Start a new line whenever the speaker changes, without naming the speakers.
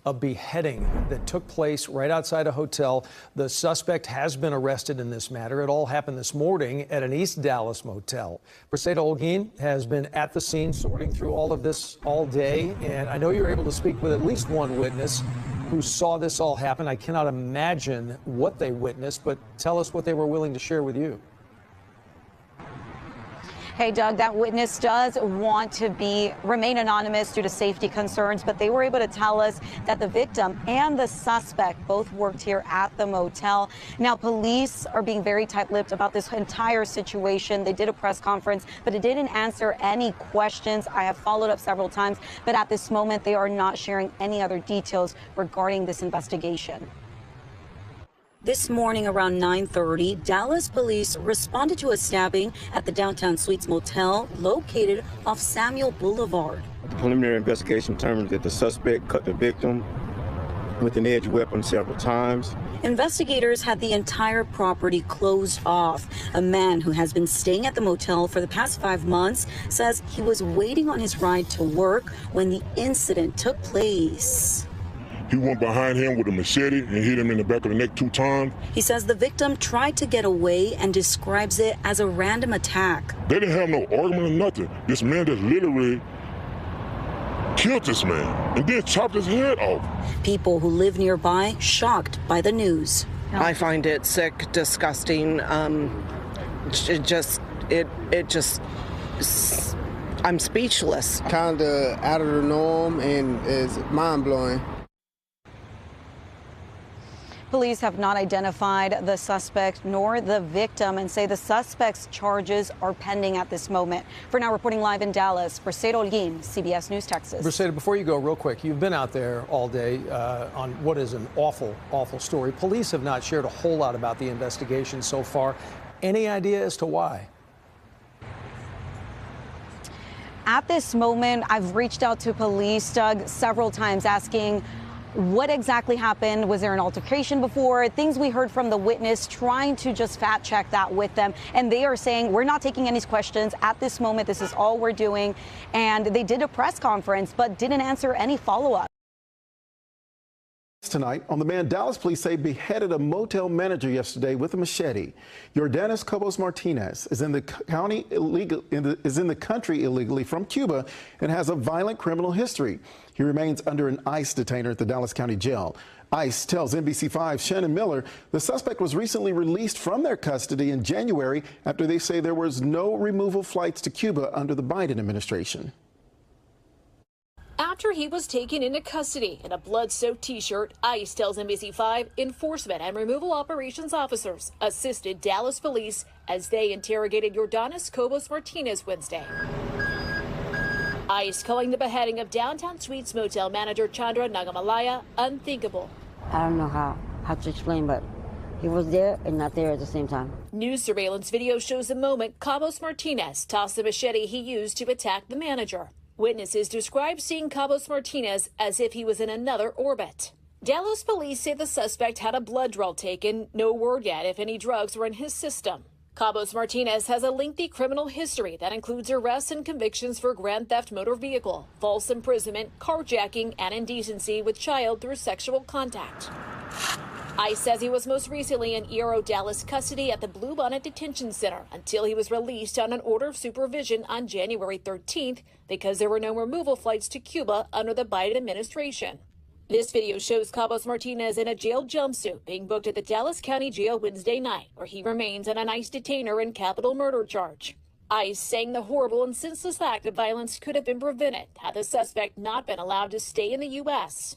a beheading that took place right outside a hotel. The suspect has been arrested in this matter. It all happened this morning at an East Dallas motel. Briseida Holguin has been at the scene sorting through all of this all day, and I know you're able to speak with at least one witness who saw this all happen. I cannot imagine what they witnessed, but tell us what they were willing to share with you.
Hey, Doug, that witness does want to remain anonymous due to safety concerns, but they were able to tell us that the victim and the suspect both worked here at the motel. Now, police are being very tight-lipped about this entire situation. They did a press conference, but it didn't answer any questions. I have followed up several times, but at this moment, they are not sharing any other details regarding this investigation. This morning around 9:30, Dallas police responded to a stabbing at the Downtown Suites Motel located off Samuel Boulevard.
The preliminary investigation determined that the suspect cut the victim with an edged weapon several times.
Investigators had the entire property closed off. A man who has been staying at the motel for the past 5 months says he was waiting on his ride to work when the incident took place.
He went behind him with a machete and hit him in the back of the neck 2 times.
He says the victim tried to get away and describes it as a random attack.
They didn't have no argument or nothing. This man just literally killed this man and then chopped his head off.
People who live nearby shocked by the news.
I find it sick, disgusting. I'm speechless.
Kind of out of the norm and is mind-blowing.
Police have not identified the suspect nor the victim and say the suspect's charges are pending at this moment. For now, reporting live in Dallas, Briseida Holguin, CBS News, Texas.
Briseida, before you go, real quick, you've been out there all day on what is an awful, awful story. Police have not shared a whole lot about the investigation so far. Any idea as to why?
At this moment, I've reached out to police, Doug, several times asking what exactly happened. Was there an altercation before? Things we heard from the witness, trying to just fact check that with them. And they are saying, we're not taking any questions at this moment. This is all we're doing. And they did a press conference, but didn't answer any follow-up.
Tonight on the man Dallas police say beheaded a motel manager yesterday with a machete. Yordanis Cobos Martinez is in the country illegally from Cuba and has a violent criminal history. He remains under an ICE detainer at the Dallas County Jail. ICE tells NBC5's Shannon Miller the suspect was recently released from their custody in January after they say there was no removal flights to Cuba under the Biden administration.
After he was taken into custody in a blood-soaked T-shirt, ICE tells NBC5 enforcement and removal operations officers assisted Dallas police as they interrogated Yordanis Cobos Martinez Wednesday. ICE calling the beheading of Downtown Suites motel manager Chandra Nagamalaya unthinkable.
I don't know how to explain, but he was there and not there at the same time.
News surveillance video shows the moment Cobos Martinez tossed the machete he used to attack the manager. Witnesses describe seeing Cobos Martinez as if he was in another orbit. Dallas police say the suspect had a blood draw taken. No word yet if any drugs were in his system. Cobos Martinez has a lengthy criminal history that includes arrests and convictions for grand theft motor vehicle, false imprisonment, carjacking, and indecency with child through sexual contact. ICE says he was most recently in ERO Dallas custody at the Bluebonnet Detention Center until he was released on an order of supervision on January 13th because there were no removal flights to Cuba under the Biden administration. This video shows Cobos Martinez in a jail jumpsuit being booked at the Dallas County Jail Wednesday night, where he remains on an ICE detainer and capital murder charge. ICE saying the horrible and senseless act of violence could have been prevented had the suspect not been allowed to stay in the U.S.